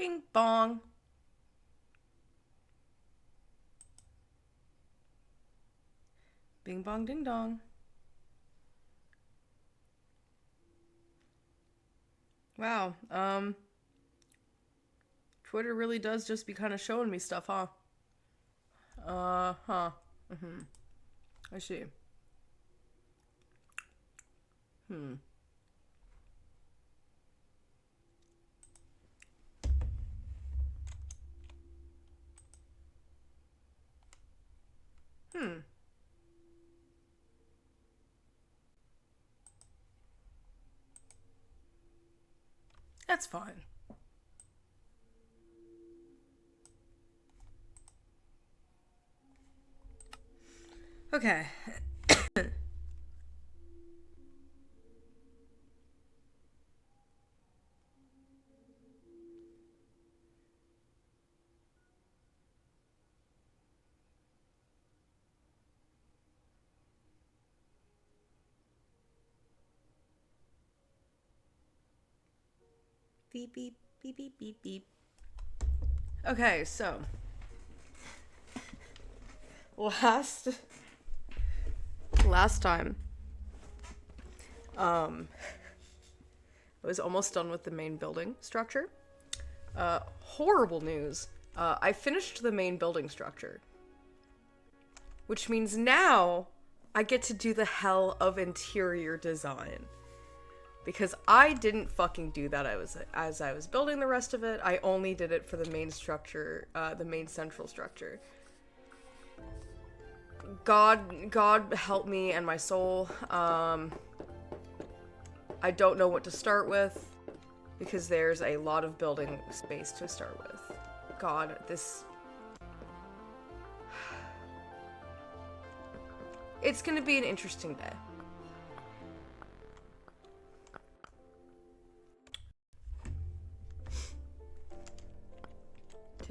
Bing bong. Bing bong ding dong. Wow. Twitter really does just be kind of showing me stuff, huh? Huh. Mm-hmm. I see. Hmm. Hmm. That's fine. Okay. Beep beep beep beep beep beep. Okay, so last last time, um, I was almost done with the main building structure. Horrible news. I finished the main building structure, which means now I get to do the hell of interior design. Because I didn't fucking do that. As I was building the rest of it, I only did it for the main structure, the main central structure. God help me and my soul. I don't know what to start with because there's a lot of building space to start with. God, this. It's gonna be an interesting day.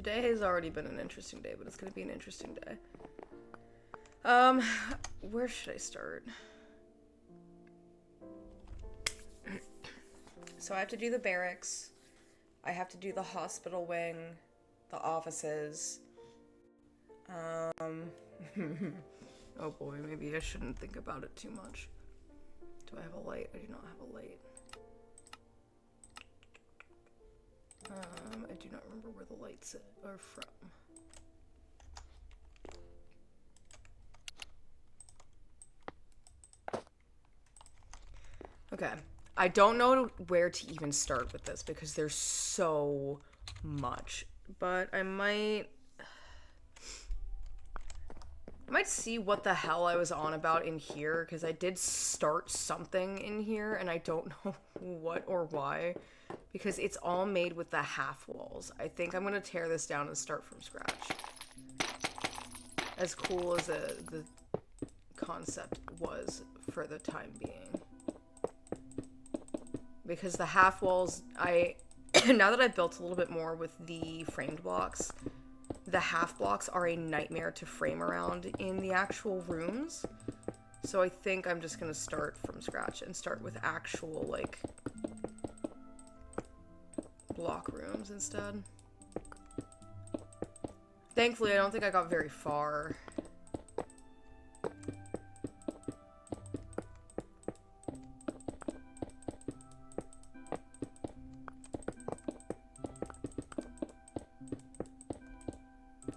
Today has already been an interesting day, but it's gonna be an interesting day. Where should I start? So I have to do the barracks. I have to do the hospital wing, the offices. Oh boy, maybe I shouldn't think about it too much. Do I have a light? I do not have a light. I do not remember where the lights are from. Okay. I don't know where to even start with this because there's so much. But I might see what the hell I was on about in here because I did start something in here and I don't know what or why because it's all made with the half walls. I think I'm going to tear this down and start from scratch. As cool as the concept was for the time being. Because the half walls, now that I've built a little bit more with the framed blocks, the half blocks are a nightmare to frame around in the actual rooms. So I think I'm just gonna start from scratch and start with actual, like, block rooms instead. Thankfully, I don't think I got very far.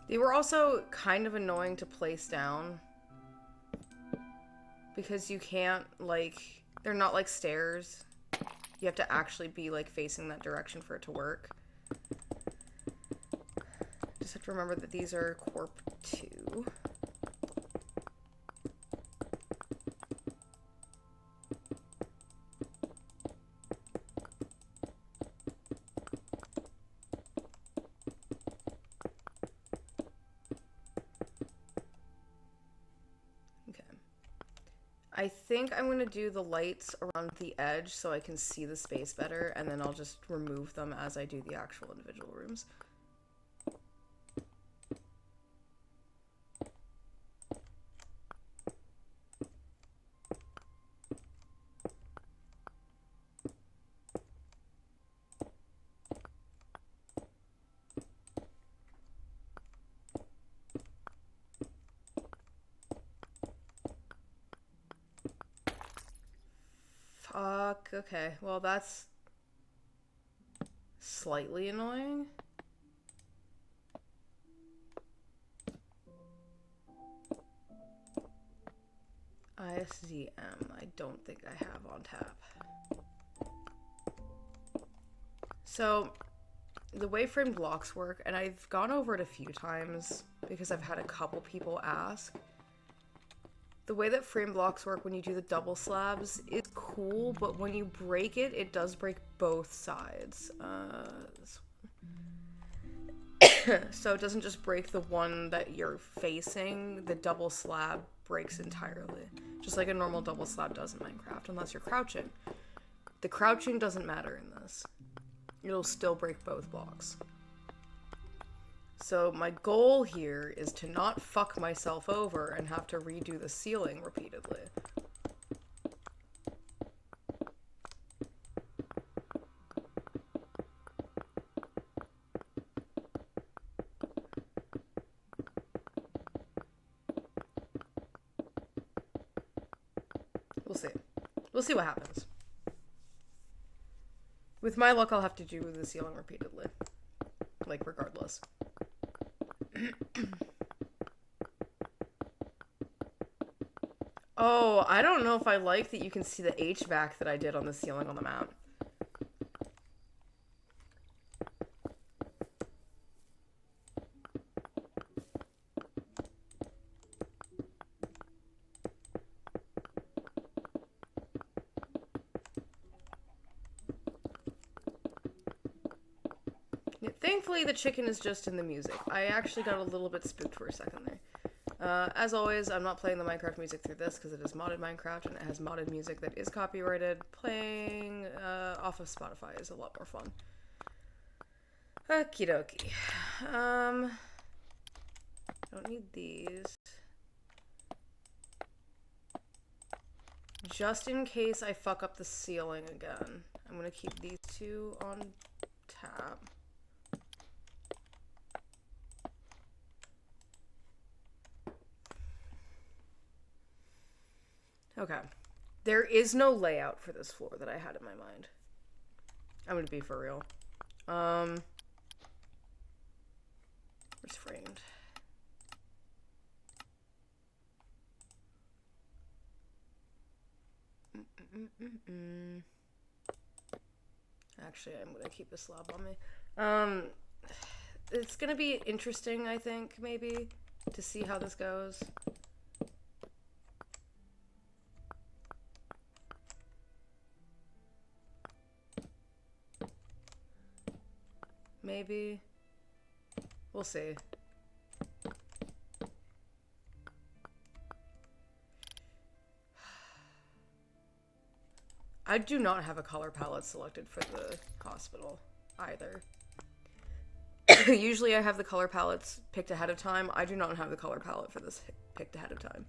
They were also kind of annoying to place down. Because you can't, like, they're not like stairs. You have to actually be, like, facing that direction for it to work. Just have to remember that these are Corp 2. I think I'm going to do the lights around the edge so I can see the space better, and then I'll just remove them as I do the actual individual rooms. Fuck. Okay. Well, that's slightly annoying. ISDM. I don't think I have on tap. So, the way framed blocks work, and I've gone over it a few times because I've had a couple people ask. The way that frame blocks work when you do the double slabs is cool, but when you break it, it does break both sides. So it doesn't just break the one that you're facing, the double slab breaks entirely. Just like a normal double slab does in Minecraft, unless you're crouching. The crouching doesn't matter in this. It'll still break both blocks. So my goal here is to not fuck myself over and have to redo the ceiling repeatedly. We'll see. We'll see what happens. With my luck, I'll have to do the ceiling repeatedly. Like, regardless. Oh, I don't know if I like that you can see the HVAC that I did on the ceiling on the map. Yeah, thankfully, the chicken is just in the music. I actually got a little bit spooked for a second there. As always, I'm not playing the Minecraft music through this because it is modded Minecraft and it has modded music that is copyrighted. Playing off of Spotify is a lot more fun. Okie dokie. Don't need these. Just in case I fuck up the ceiling again, I'm gonna keep these two on tap. Okay. There is no layout for this floor that I had in my mind. I'm gonna be for real. Where's framed? Actually, I'm gonna keep the slab on me. It's gonna be interesting, I think, maybe, to see how this goes. Maybe. We'll see. I do not have a color palette selected for the hospital either. Usually I have the color palettes picked ahead of time. I do not have the color palette for this picked ahead of time.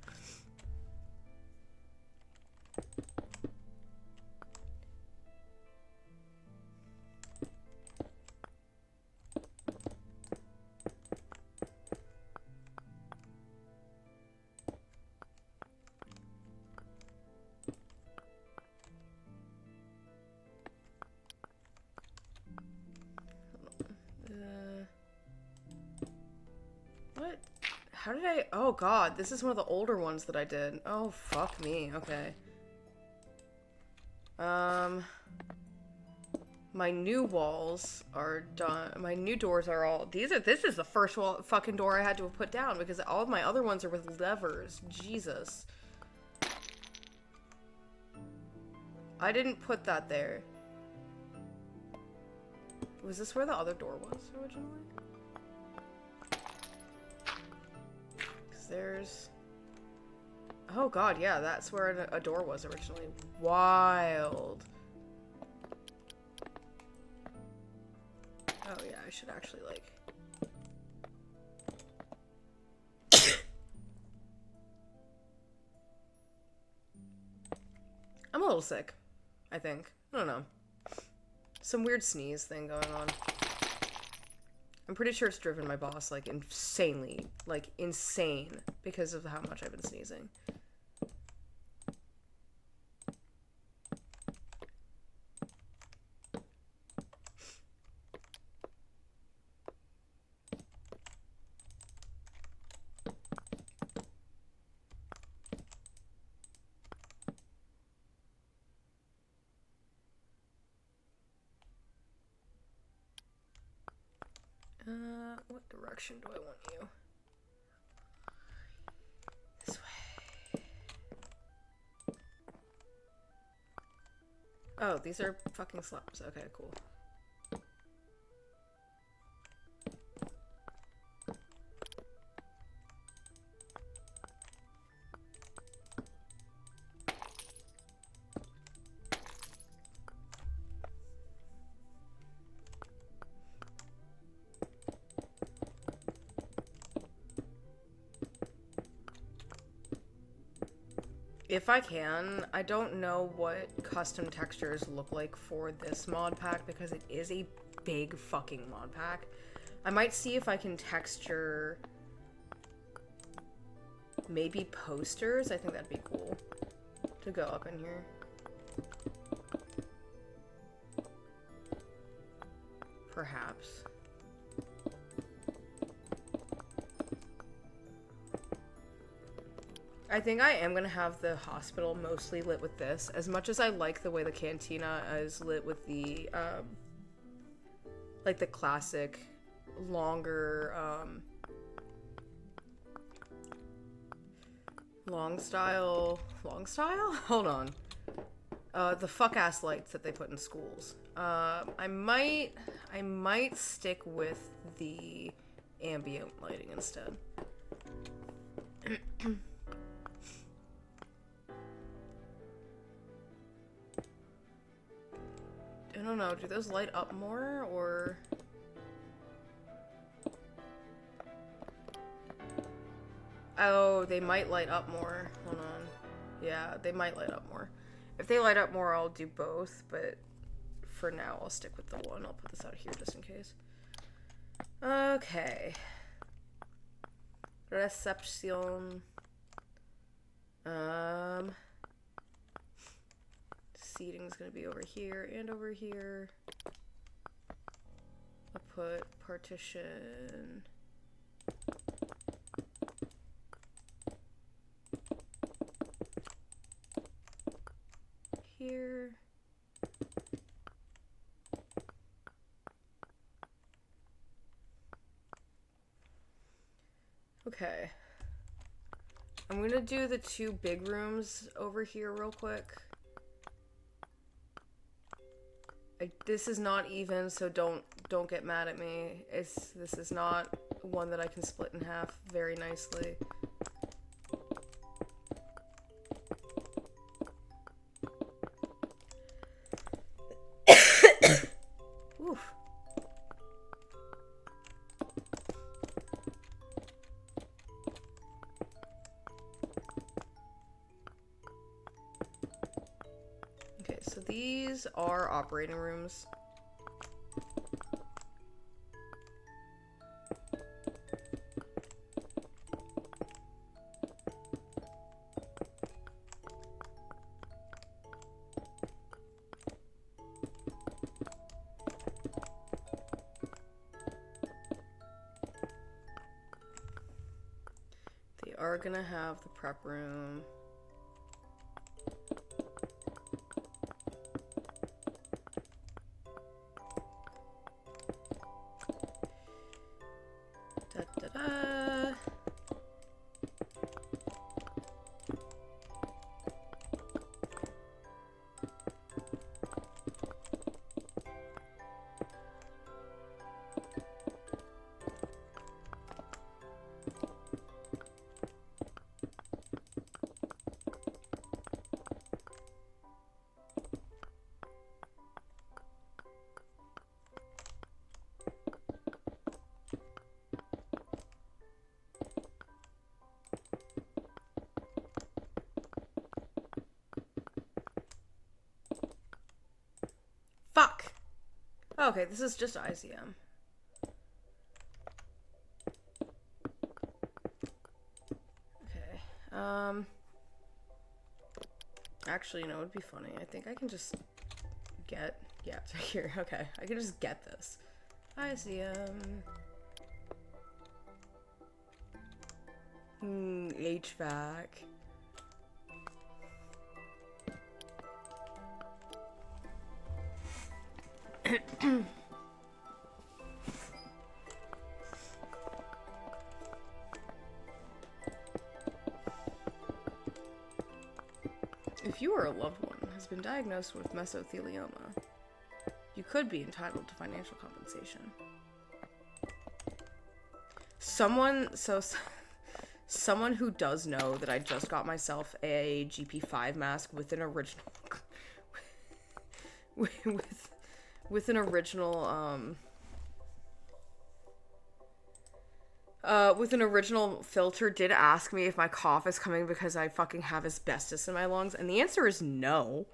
What? How did I... Oh god, this is one of the older ones that I did. Oh, fuck me. Okay. My new walls are done. My new doors are all... This is the first fucking door I had to have put down because all of my other ones are with levers. Jesus. I didn't put that there. Was this where the other door was originally? There's... Oh god, yeah, that's where a door was originally. Wild. Oh yeah, I should actually, like... I'm a little sick, I think. I don't know. Some weird sneeze thing going on. I'm pretty sure it's driven my boss, like, insanely, like, insane because of how much I've been sneezing. What direction do I want you? This way. Oh, these are fucking slabs. Okay, cool. If I can, I don't know what custom textures look like for this mod pack because it is a big fucking mod pack. I might see if I can texture maybe posters. I think that'd be cool to go up in here. Perhaps. I think I am gonna have the hospital mostly lit with this. As much as I like the way the cantina is lit with the, like the classic, longer, long style? Hold on. The fuck-ass lights that they put in schools. I might stick with the ambient lighting instead. I don't know, do those light up more, or... Oh, they might light up more. Hold on. Yeah, they might light up more. If they light up more, I'll do both, but for now, I'll stick with the one. I'll put this out here just in case. Okay. Reception. Seating's gonna be over here and over here. I'll put partition. Here. Okay. I'm gonna do the two big rooms over here real quick. This is not even, so don't get mad at me. This is not one that I can split in half very nicely. Oof. Okay, so these are operating rooms. They are gonna have the prep room. Da-da-da. Fuck! Okay, this is just ICM. Okay, actually, you know, it would be funny. I think I can just get... Yeah, it's right here. Okay, I can just get this. ICM. HVAC. If you or a loved one has been diagnosed with mesothelioma, you could be entitled to financial compensation. Someone who does know that I just got myself a GP5 mask with an original with an original with an original filter did ask me if my cough is coming because I fucking have asbestos in my lungs, and the answer is no.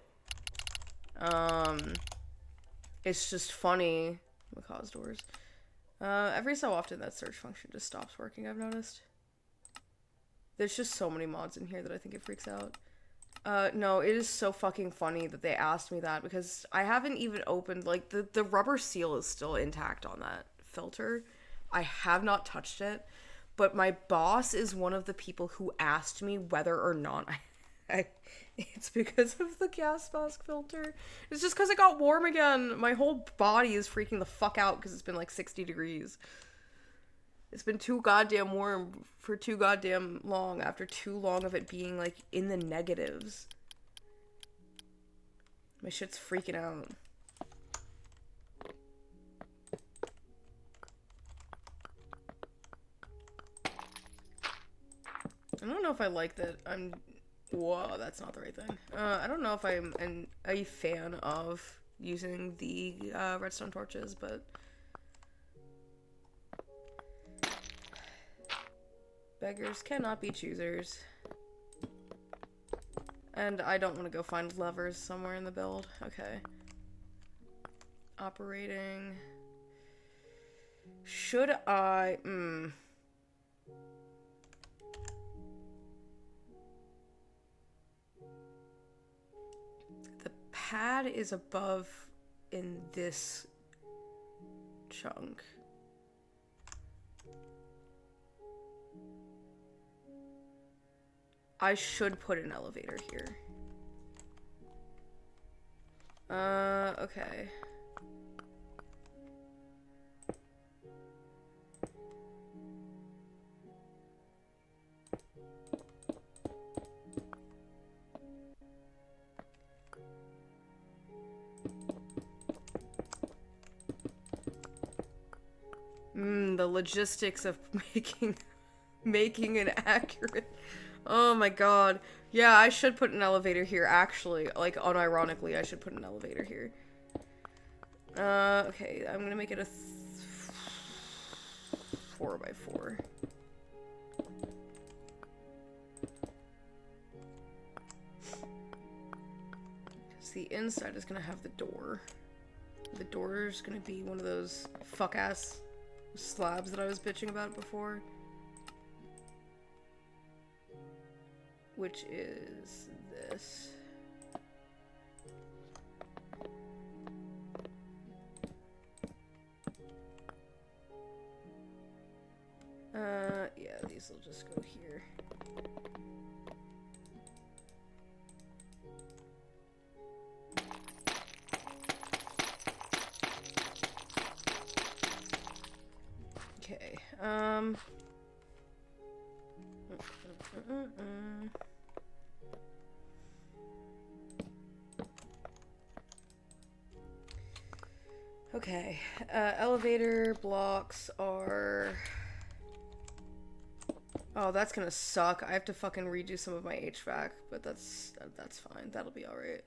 It's just funny. Macaw's doors. Every so often that search function just stops working, I've noticed. There's just so many mods in here that I think it freaks out. No, it is so fucking funny that they asked me that because I haven't even opened, like, the rubber seal is still intact on that filter. I have not touched it, but my boss is one of the people who asked me whether or not it's because of the gas mask filter. It's just because it got warm again. My whole body is freaking the fuck out because it's been like 60 degrees. It's been too goddamn warm for too goddamn long after too long of it being like in the negatives. My shit's freaking out. I don't know if I like that I'm... Whoa, that's not the right thing. I don't know if I'm a fan of using the redstone torches, but... Beggars cannot be choosers. And I don't want to go find levers somewhere in the build. Okay. Operating... Should I... Pad is above in this chunk. I should put an elevator here. Okay. The logistics of making an accurate... Oh my god. Yeah, I should put an elevator here, actually. Like, unironically, I should put an elevator here. Okay, I'm gonna make it a 4x4. Because the inside is gonna have the door. The door is gonna be one of those fuck-ass slabs that I was bitching about before. Which is this. Yeah, these will just go here. Okay, Okay, elevator blocks are... Oh, that's gonna suck. I have to fucking redo some of my HVAC, but that's fine. That'll be alright.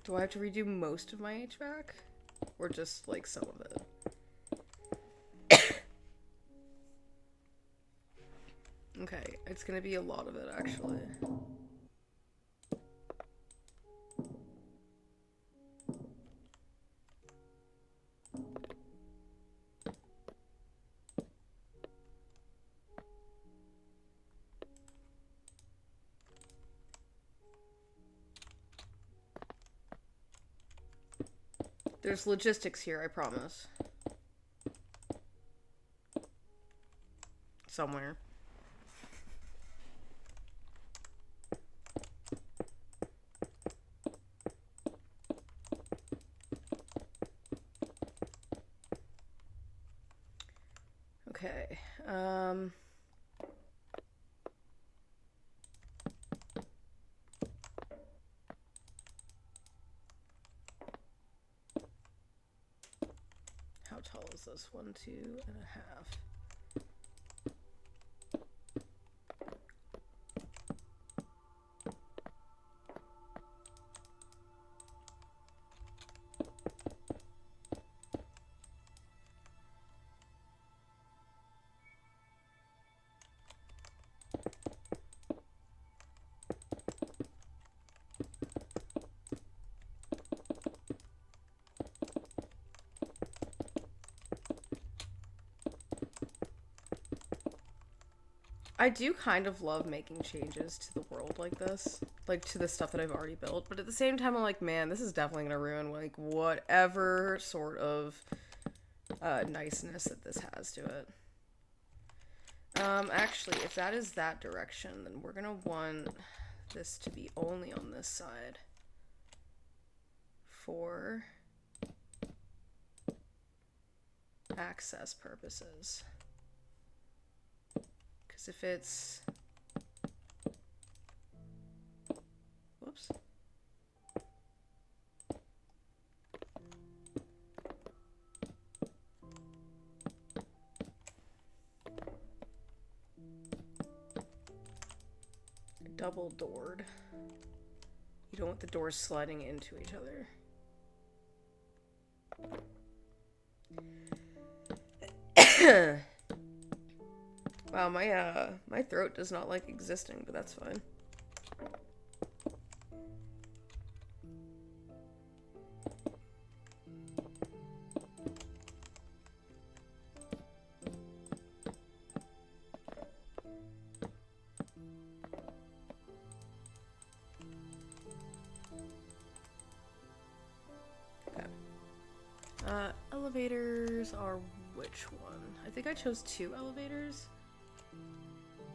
Do I have to redo most of my HVAC? Or just, like, some of it? Okay, it's gonna be a lot of it, actually. There's logistics here, I promise. Somewhere. Okay. How tall is this? 1, 2.5. I do kind of love making changes to the world like this, like to the stuff that I've already built, but at the same time I'm like, man, this is definitely gonna ruin like whatever sort of niceness that this has to it. Actually, if that is that direction, then we're gonna want this to be only on this side for access purposes. Because if it's... Whoops. Double doored. You don't want the doors sliding into each other. Wow, my throat does not like existing, but that's fine. Elevators are which one? I think I chose 2 elevators.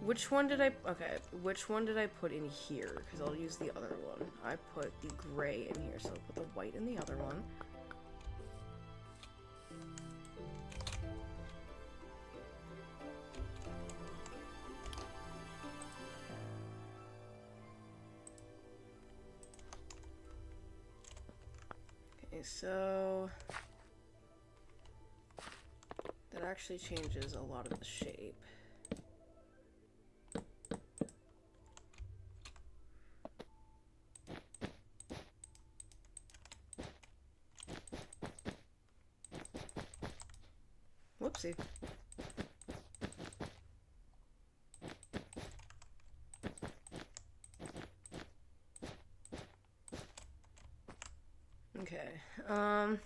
Which one did I... Okay, which one did I put in here? Because I'll use the other one. I put the gray in here, so I'll put the white in the other one. Okay, so... that actually changes a lot of the shape. Whoopsie. Okay, corner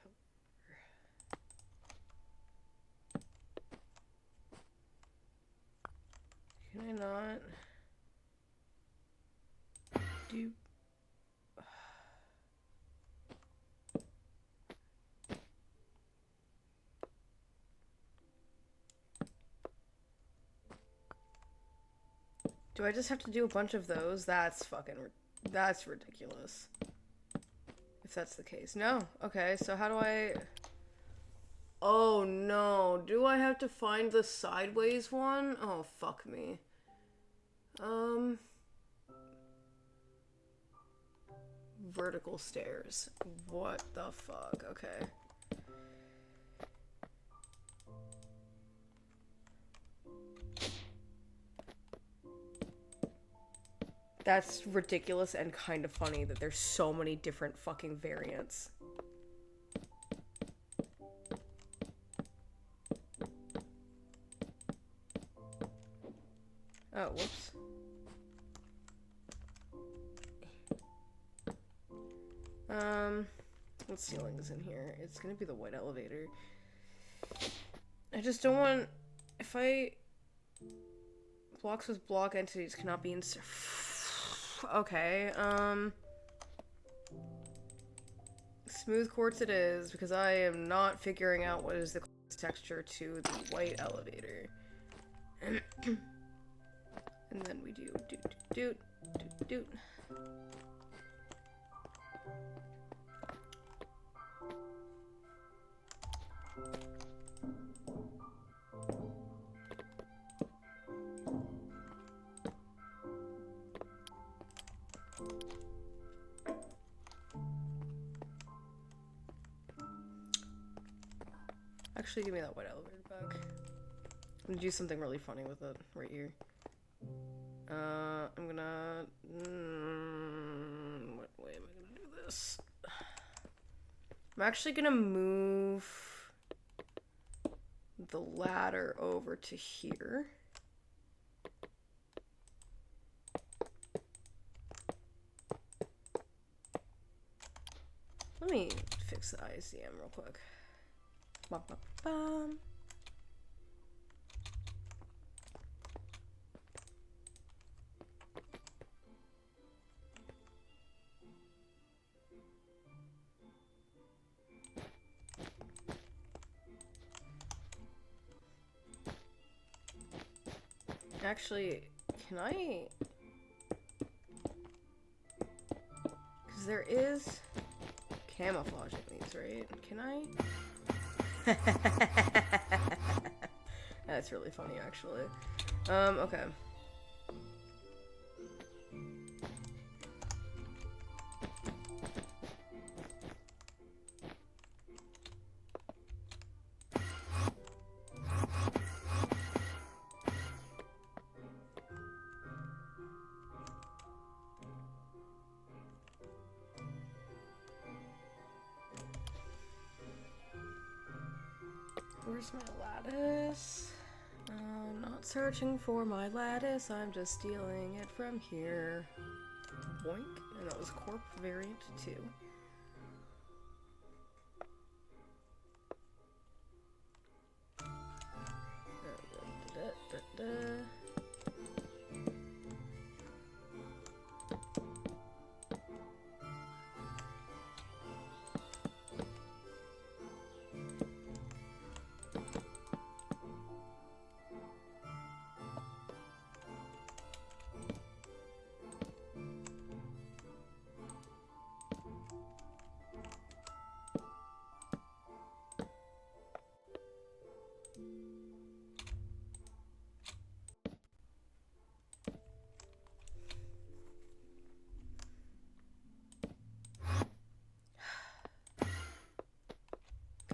pillar. Can I not do... Do I just have to do a bunch of those? That's fucking... that's ridiculous. If that's the case. No. Okay, so how do I... Oh no. Do I have to find the sideways one? Oh, fuck me. Vertical stairs. What the fuck? Okay. That's ridiculous and kind of funny that there's so many different fucking variants. Oh, whoops. What ceiling is in here? It's gonna be the white elevator. I just don't want... if I... blocks with block entities cannot be okay, smooth quartz it is, because I am not figuring out what is the texture to the white elevator. And then we do doot. Actually, give me that white elevator back. I'm gonna do something really funny with it right here. I'm gonna... what way am I gonna do this? I'm actually gonna move the ladder over to here. Let me fix the ICM real quick. Bum, bum, bum. Actually, can I... Because there is camouflage in these, right? Can I? That's really funny, actually. Okay. Where's my lattice? I'm not searching for my lattice, I'm just stealing it from here. Boink. And that was Corp variant 2.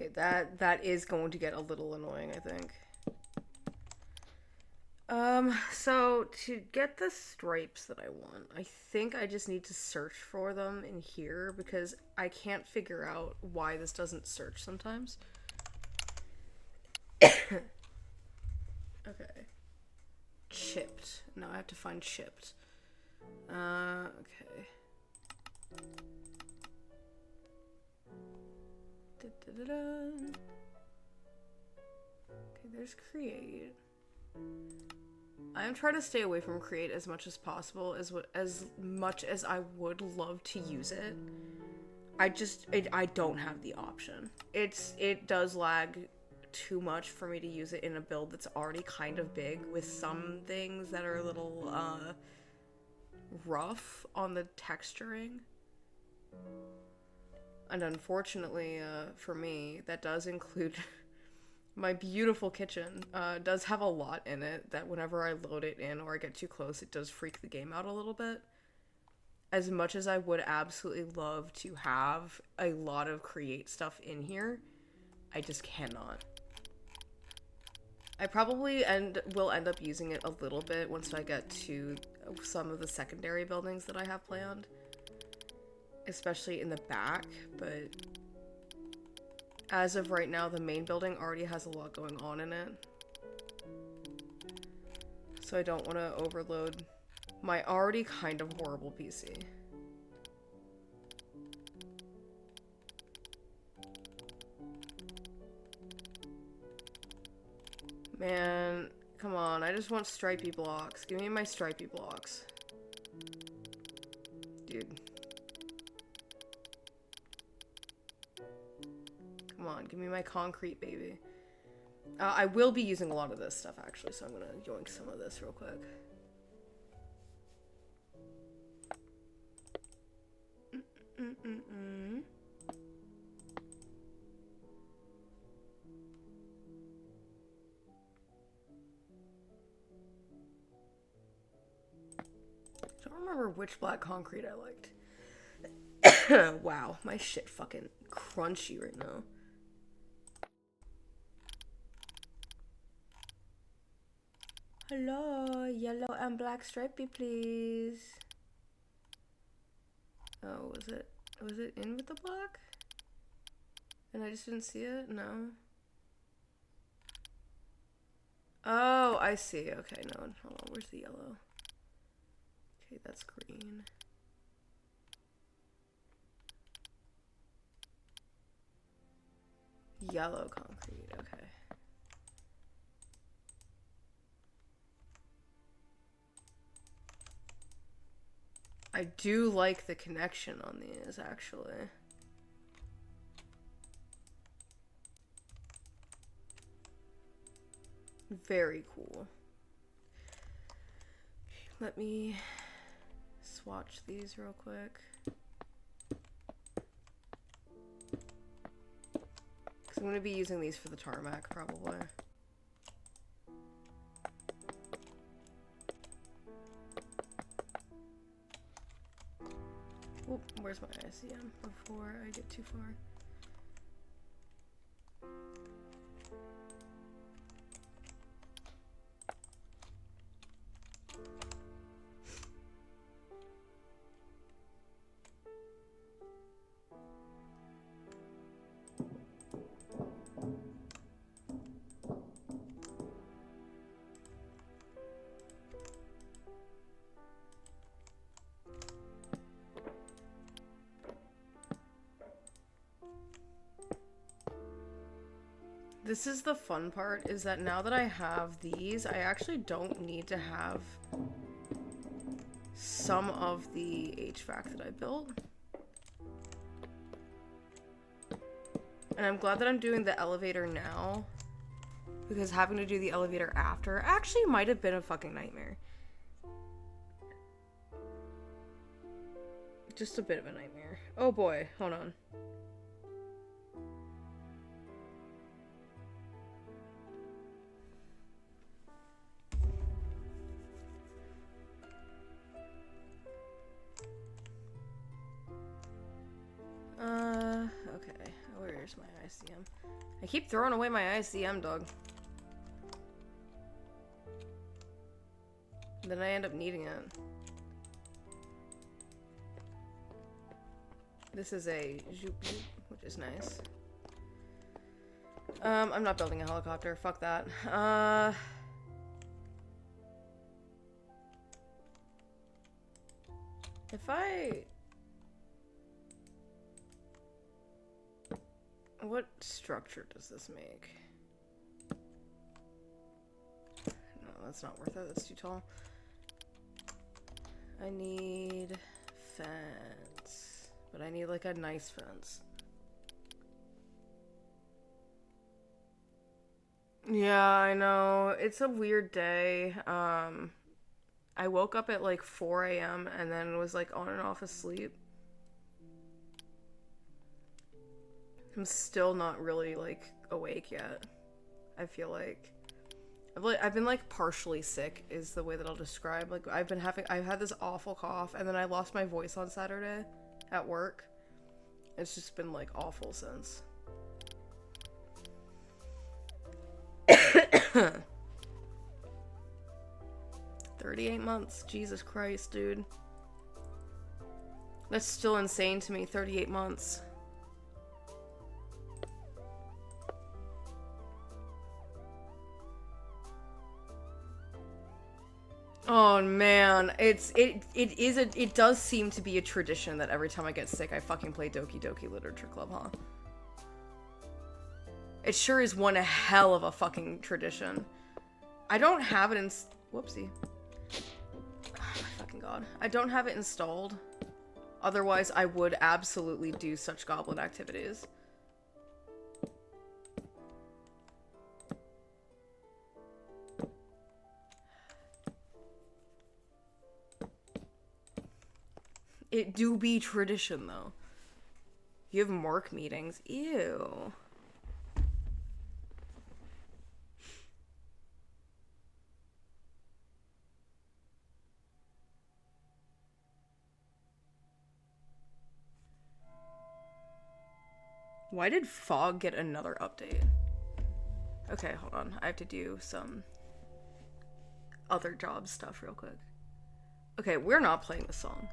Okay, that is going to get a little annoying, I think. So to get the stripes that I want, I think I just need to search for them in here because I can't figure out why this doesn't search sometimes. Okay. Chipped. Now I have to find chipped. Okay. Okay, there's create. I am trying to stay away from create as much as possible, as much as I would love to use it. I don't have the option. It does lag too much for me to use it in a build that's already kind of big, with some things that are a little rough on the texturing. And unfortunately, for me, that does include my beautiful kitchen. Does have a lot in it that whenever I load it in or I get too close, it does freak the game out a little bit. As much as I would absolutely love to have a lot of create stuff in here, I just cannot. I probably will end up using it a little bit once I get to some of the secondary buildings that I have planned. Especially in the back, but as of right now, the main building already has a lot going on in it. So I don't want to overload my already kind of horrible PC. Man, come on, I just want stripey blocks. Give me my stripey blocks. Dude. Come on, give me my concrete, baby. I will be using a lot of this stuff, actually, so I'm gonna yoink some of this real quick. I don't remember which black concrete I liked. Wow, my shit fucking crunchy right now. Hello, yellow and black stripey, please. Oh, was it in with the black? And I just didn't see it? No. Oh, I see. Okay, no, hold on. Where's the yellow? Okay, that's green. Yellow concrete, okay. I do like the connection on these, actually. Very cool. Let me swatch these real quick. Because I'm going to be using these for the tarmac, probably. Oop, where's my ICM before I get too far? This is the fun part, is that now that I have these, I actually don't need to have some of the HVAC that I built. And I'm glad that I'm doing the elevator now, because having to do the elevator after actually might have been a fucking nightmare. Just a bit of a nightmare. Oh boy, hold on. Okay. Where's my ICM? I keep throwing away my ICM, dog. Then I end up needing it. This is a Zoop, which is nice. I'm not building a helicopter. Fuck that. If I... What structure does this make? No, that's not worth it. That's too tall. I need fence. But I need like a nice fence. Yeah, I know. It's a weird day. I woke up at like 4 a.m. and then was like on and off asleep. I'm still not really like awake yet. I feel like I've been like partially sick is the way that I'll describe. Like I've had this awful cough and then I lost my voice on Saturday at work. It's just been like awful since. 38 months. Jesus Christ, dude. That's still insane to me. 38 months. Oh man, it does seem to be a tradition that every time I get sick I fucking play Doki Doki Literature Club, huh? It sure is one hell of a fucking tradition. I don't have it in... Whoopsie. Oh my fucking god. I don't have it installed. Otherwise, I would absolutely do such goblin activities. It do be tradition, though. You have Mark meetings. Ew. Why did Fog get another update? Okay, hold on. I have to do some other job stuff real quick. Okay, we're not playing the song.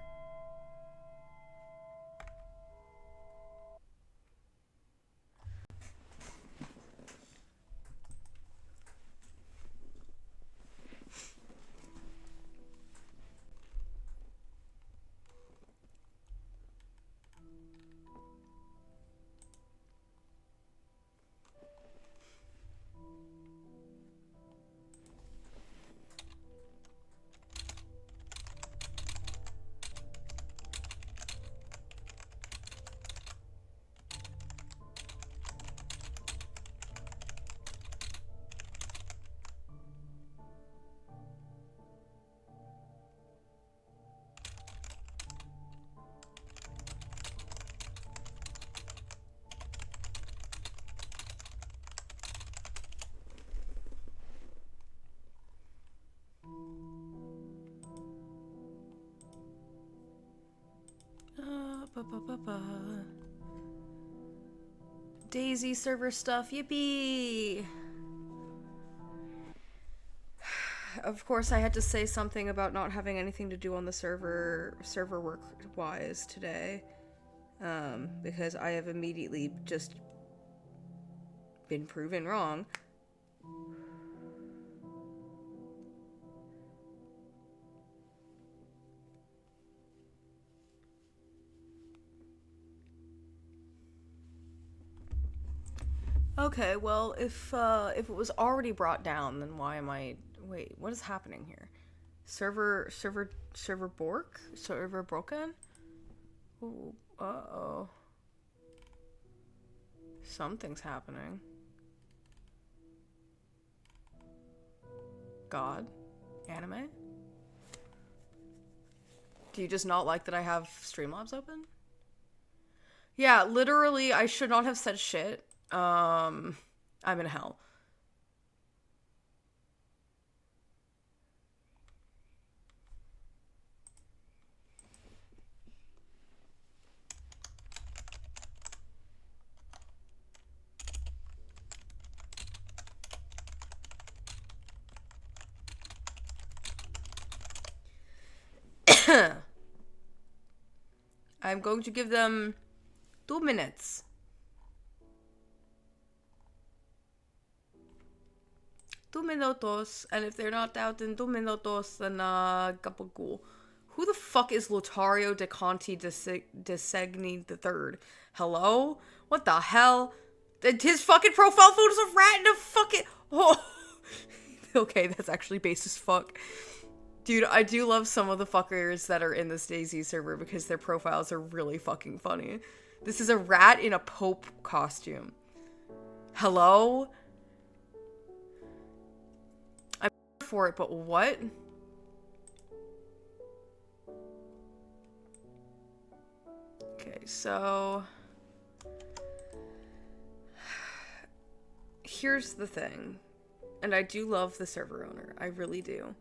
Daisy server stuff, yippee! Of course, I had to say something about not having anything to do on the server work-wise today. Because I have immediately just been proven wrong. Okay, well, if it was already brought down, then why am I... Wait, what is happening here? Server bork? Server broken? Ooh, uh-oh. Something's happening. God? Anime? Do you just not like that I have Streamlabs open? Yeah, literally, I should not have said shit. I'm in hell. I'm going to give them 2 minutes. 2 minutos, and if they're not out in 2 minutos, then gabagool. Who the fuck is Lotario de Conti de Segni III? Hello? What the hell? His fucking profile photo's a rat and a fucking... Oh. Okay, that's actually base as fuck. Dude, I do love some of the fuckers that are in this DayZ server because their profiles are really fucking funny. This is a rat in a Pope costume. Hello? I'm for it, but what? Okay, so... Here's the thing. And I do love the server owner. I really do.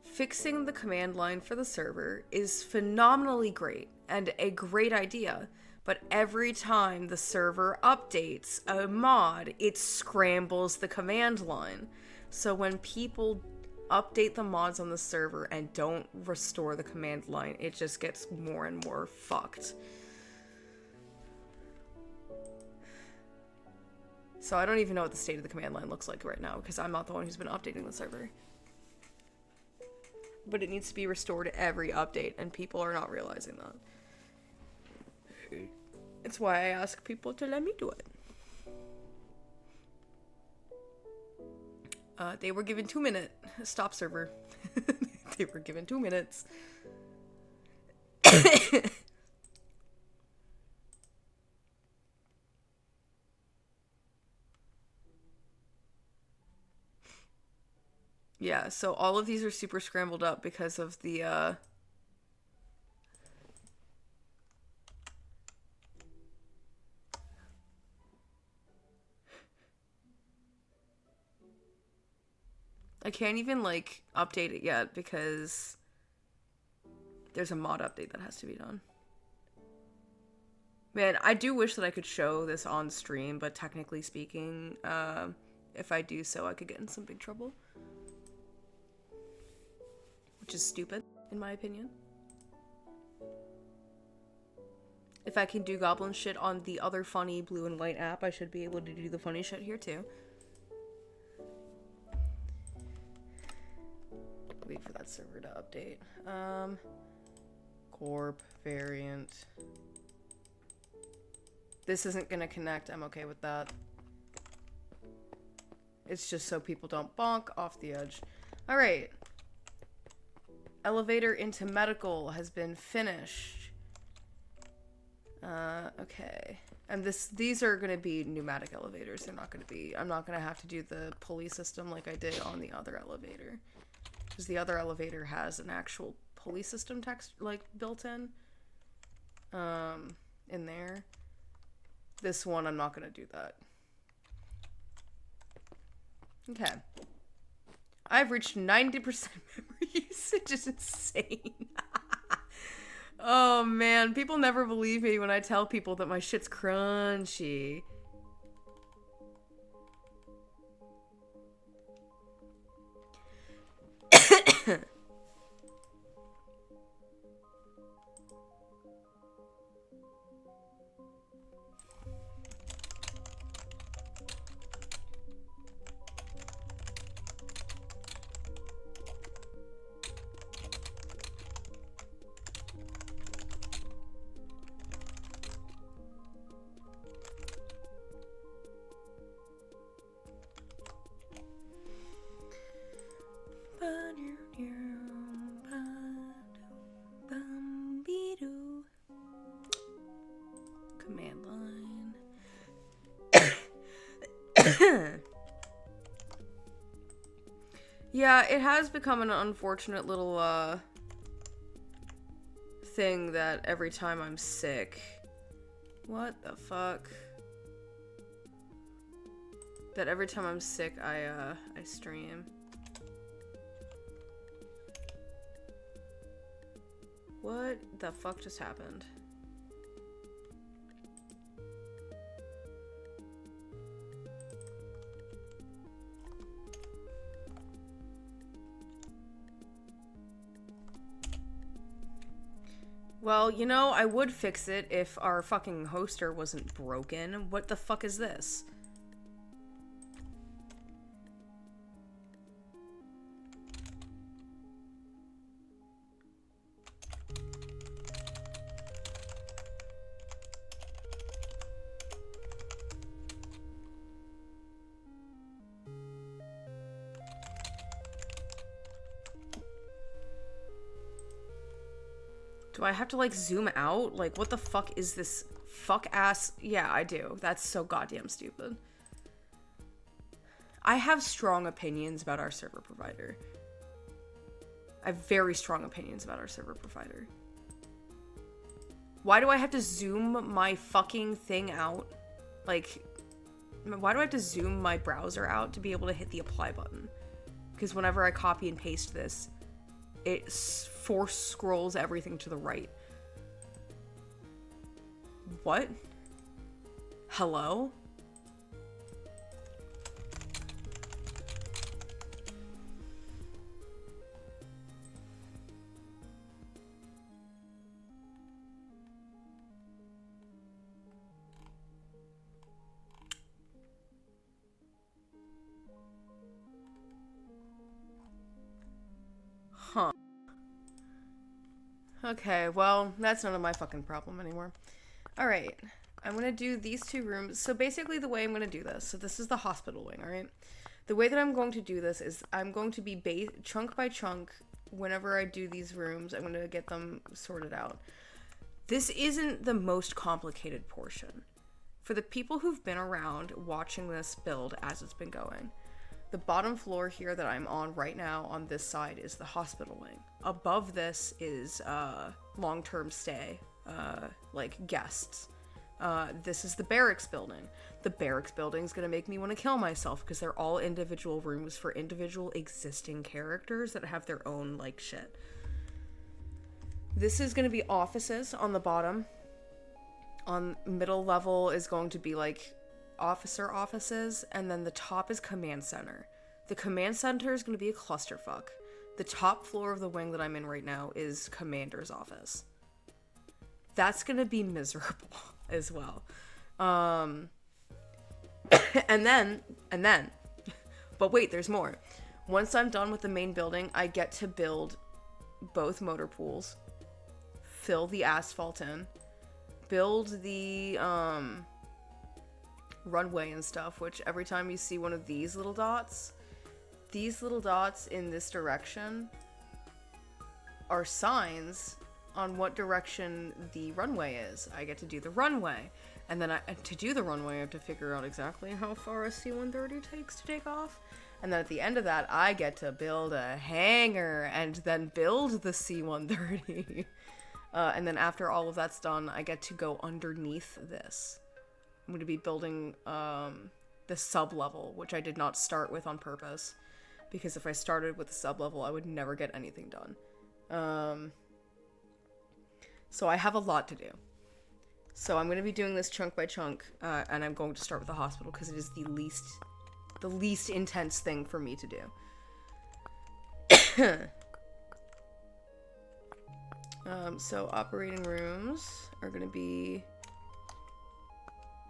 Fixing the command line for the server is phenomenally great and a great idea, but every time the server updates a mod, it scrambles the command line. So when people update the mods on the server and don't restore the command line, it just gets more and more fucked. So I don't even know what the state of the command line looks like right now because I'm not the one who's been updating the server. But it needs to be restored every update, and people are not realizing that. It's why I ask people to let me do it. They were given 2 minutes. Stop server. They were given 2 minutes. Yeah, so all of these are super scrambled up because of the, I can't even, like, update it yet because there's a mod update that has to be done. Man, I do wish that I could show this on stream, but technically speaking, if I do so, I could get in some big trouble. which is stupid, in my opinion. If I can do goblin shit on the other funny blue and white app, I should be able to do the funny shit here too. Wait for that server to update. Corp, variant. This isn't gonna connect, I'm okay with that. It's just so people don't bonk off the edge. Alright. Elevator into medical has been finished. Okay. And these are gonna be pneumatic elevators. They're not gonna be, I'm not gonna have to do the pulley system like I did on the other elevator. Because the other elevator has an actual pulley system text, like, built in there. This one, I'm not gonna do that. Okay. I've reached 90% memory usage. It's insane. Oh man, people never believe me when I tell people that my shit's crunchy. Command line. Yeah, it has become an unfortunate little thing that every time I'm sick. What the fuck? That every time I'm sick I stream. What the fuck just happened? Well, you know, I would fix it if our fucking hoster wasn't broken. What the fuck is this? Do I have to, like, zoom out? Like, what the fuck is this fuck-ass... Yeah, I do. That's so goddamn stupid. I have strong opinions about our server provider. I have very strong opinions about our server provider. Why do I have to zoom my fucking thing out? Like, why do I have to zoom my browser out to be able to hit the apply button? Because whenever I copy and paste this, it force scrolls everything to the right. What? Hello? Huh. Okay, well, that's none of my fucking problem anymore. Alright, I'm gonna do these two rooms. So basically the way I'm gonna do this, so this is the hospital wing, alright? The way that I'm going to do this is I'm going to be chunk by chunk. Whenever I do these rooms, I'm gonna get them sorted out. This isn't the most complicated portion. For the people who've been around watching this build as it's been going, the bottom floor here that I'm on right now on this side is the hospital wing. Above this is long-term stay, like guests. This is the barracks building. The barracks building is going to make me want to kill myself because they're all individual rooms for individual existing characters that have their own, like, shit. This is going to be offices on the bottom. On middle level is going to be, like, officer offices, and then the top is command center. The command center is going to be a clusterfuck. the top floor of the wing that I'm in right now is commander's office. That's gonna be miserable as well. And then, but wait, there's more. Once I'm done with the main building, I get to build both motor pools, fill the asphalt in, build the runway and stuff, which every time you see one of these little dots in this direction are signs on what direction the runway is. I get to do the runway. And then to do the runway, I have to figure out exactly how far a C-130 takes to take off. And then at the end of that, I get to build a hangar and then build the C-130. And then after all of that's done, I get to go underneath this. I'm going to be building the sub-level, which I did not start with on purpose. Because if I started with the sub-level, I would never get anything done. So I have a lot to do. So I'm going to be doing this chunk by chunk, and I'm going to start with the hospital because it is the least intense thing for me to do. So operating rooms are going to be...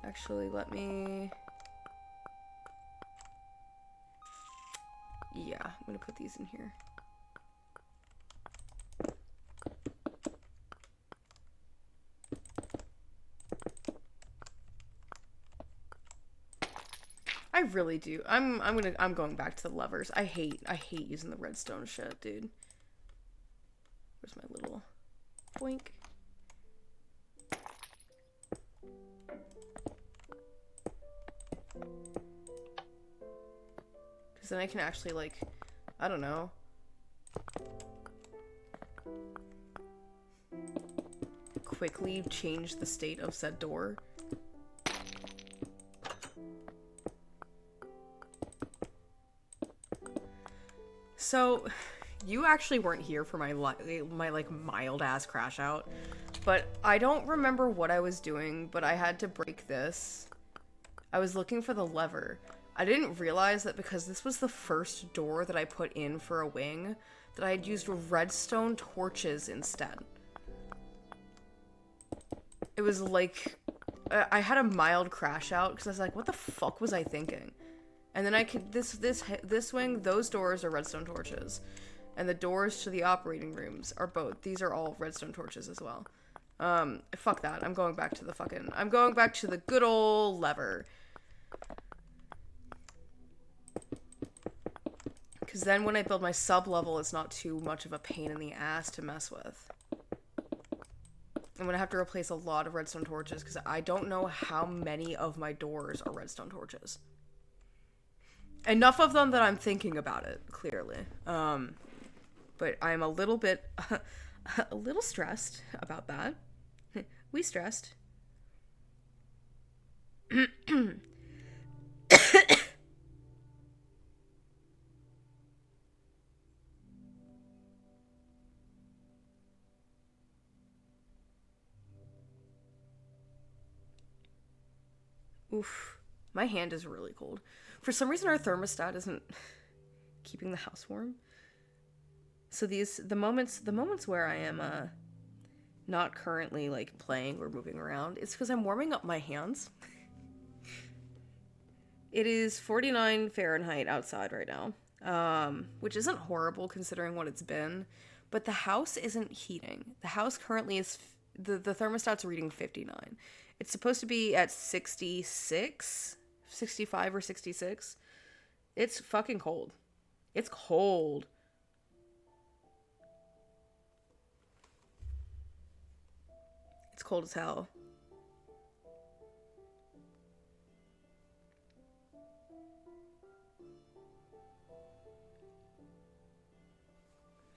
Actually, let me... Yeah, I'm going to put these in here. I really do. I'm going back to the levers. I hate using the redstone shit, dude. Where's my little boink? Because then I can actually, like, I don't know. Quickly change the state of said door. So, you actually weren't here for my like mild ass crash out, but I don't remember what I was doing, but I had to break this. I was looking for the lever. I didn't realize that because this was the first door that I put in for a wing, that I had used redstone torches instead. It was like, I had a mild crash out because I was like, what the fuck was I thinking? And then I could, this wing, those doors are redstone torches. And the doors to the operating rooms are both. These are all redstone torches as well. Fuck that. I'm going back to the good old lever. Because then when I build my sub-level, it's not too much of a pain in the ass to mess with. I'm gonna have to replace a lot of redstone torches because I don't know how many of my doors are redstone torches. Enough of them that I'm thinking about it, clearly. But I'm a little bit, a little stressed about that. We stressed. Oof. My hand is really cold. For some reason, our thermostat isn't keeping the house warm. So the moments where I am not currently like playing or moving around, it's because I'm warming up my hands. It is 49 Fahrenheit outside right now, which isn't horrible considering what it's been. But the house isn't heating. The house currently is the thermostat's reading 59. It's supposed to be at 66. 65 or 66. It's fucking cold. It's cold. It's cold as hell.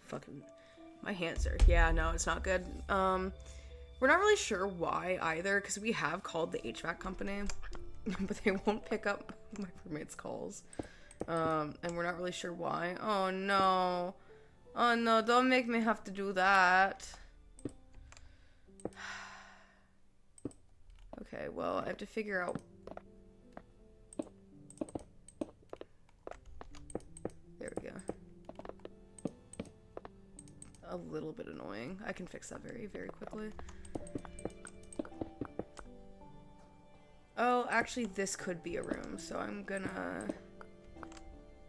Fucking my hands are, yeah, no, it's not good. We're not really sure why either, because we have called the HVAC company. But they won't pick up my roommate's calls. And we're not really sure why. Oh no. Oh no, don't make me have to do that. Okay, well, I have to figure out... There we go. a little bit annoying. I can fix that very, very quickly. Oh, actually, this could be a room, so I'm gonna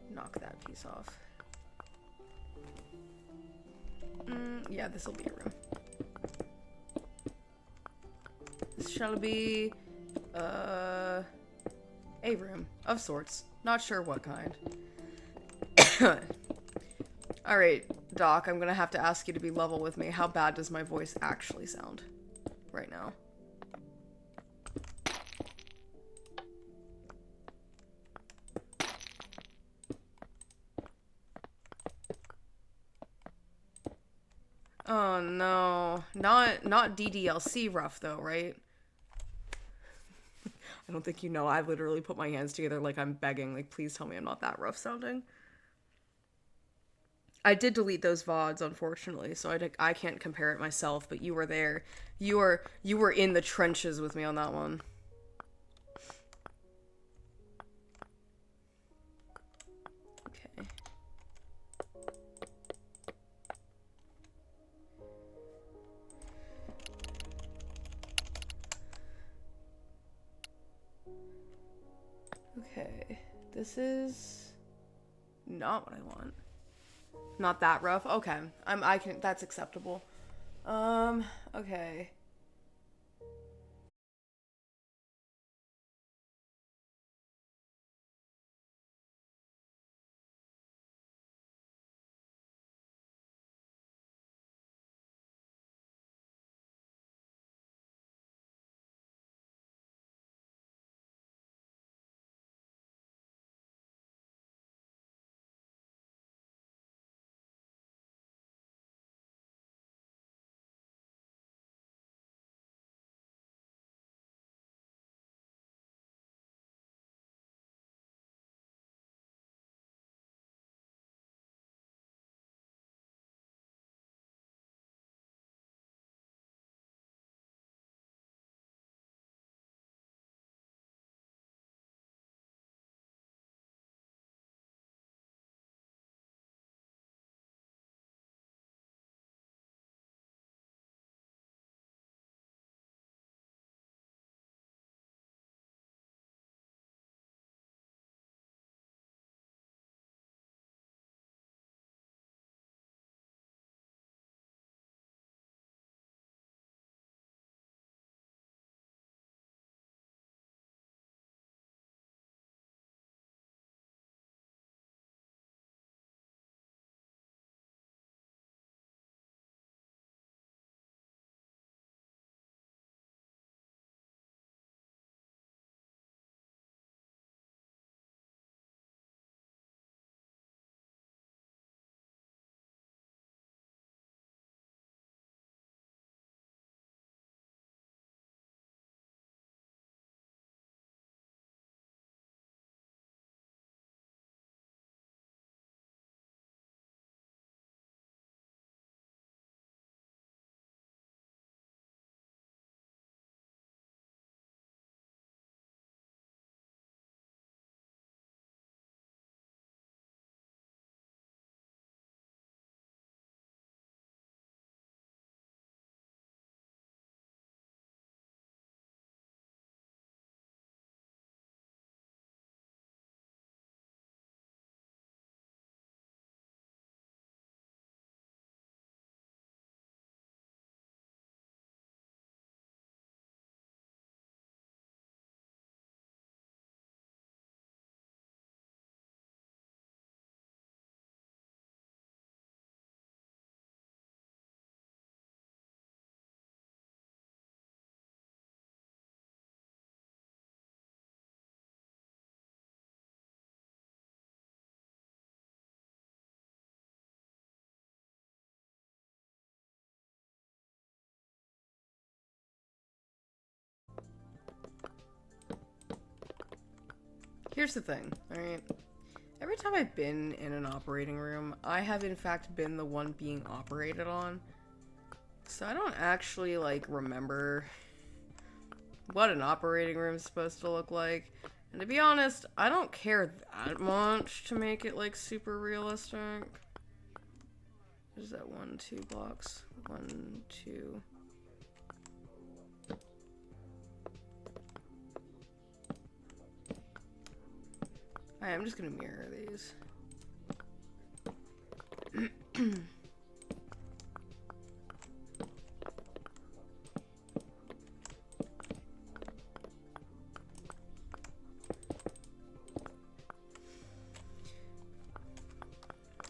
knock that piece off. Yeah, this will be a room. This shall be, a room of sorts. Not sure what kind. Alright, Doc, I'm gonna have to ask you to be level with me. How bad does my voice actually sound right now? Oh no. Not DDLC rough though, right? I don't think you know. I literally put my hands together like I'm begging. Like, please tell me I'm not that rough sounding. I did delete those VODs, unfortunately, so I can't compare it myself, but you were there. You were in the trenches with me on that one. Okay. Okay. This is not what I want. Not that rough. Okay. That's acceptable. Okay. Here's the thing, alright? Every time I've been in an operating room, I have in fact been the one being operated on. So I don't actually, like, remember what an operating room is supposed to look like. And to be honest, I don't care that much to make it, like, super realistic. Is that 1, 2 blocks? 1, 2. I'm just gonna mirror these.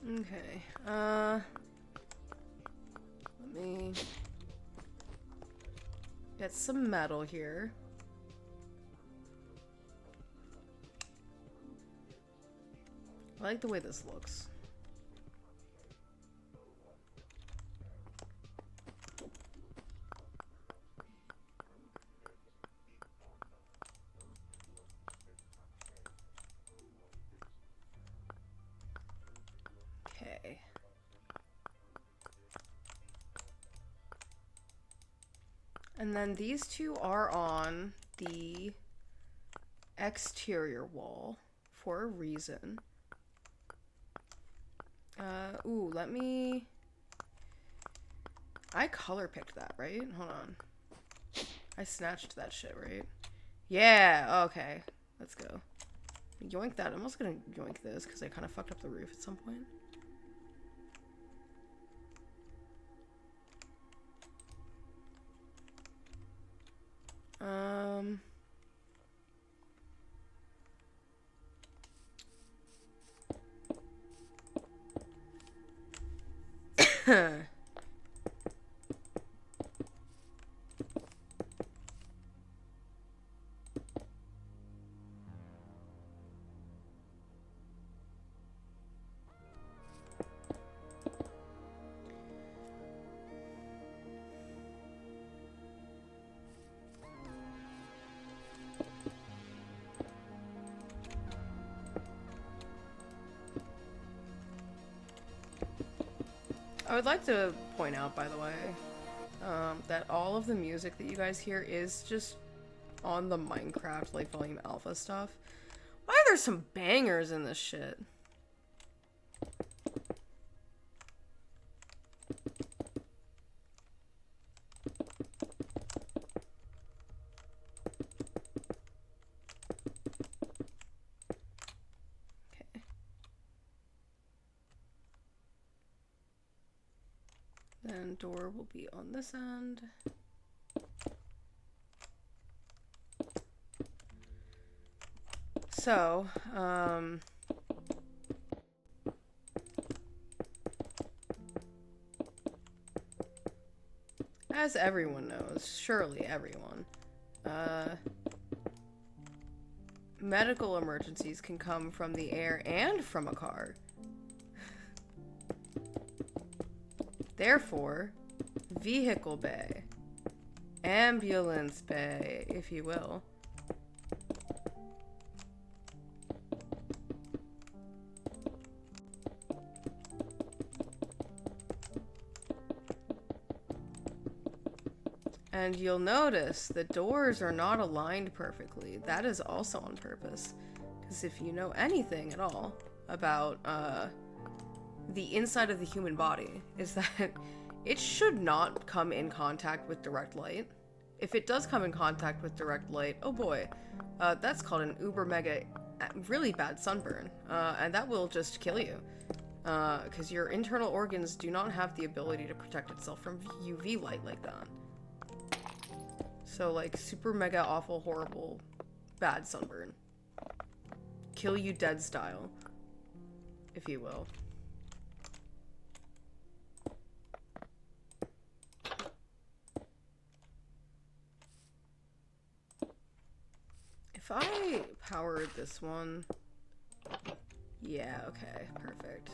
Okay, let me get some metal here. I like the way this looks. Okay. And then these two are on the exterior wall for a reason. Ooh, let me... I color picked that, right? Hold on. I snatched that shit, right? Yeah, okay. Let's go. Yoink that. I'm also gonna yoink this because I kind of fucked up the roof at some point. I would like to point out, by the way, that all of the music that you guys hear is just on the Minecraft, like, Volume Alpha stuff. Why are there some bangers in this shit? Okay. Then door will be on this end. So, as everyone knows, surely everyone, medical emergencies can come from the air and from a car. Therefore, vehicle bay, ambulance bay, if you will. And you'll notice the doors are not aligned perfectly. That is also on purpose. Because if you know anything at all about the inside of the human body, is that it should not come in contact with direct light. If it does come in contact with direct light, oh boy, that's called an uber mega really bad sunburn. And that will just kill you. Because your internal organs do not have the ability to protect itself from UV light like that. So, like, super mega awful, horrible, bad sunburn. Kill you dead style, if you will. If I powered this one... Yeah, okay, perfect.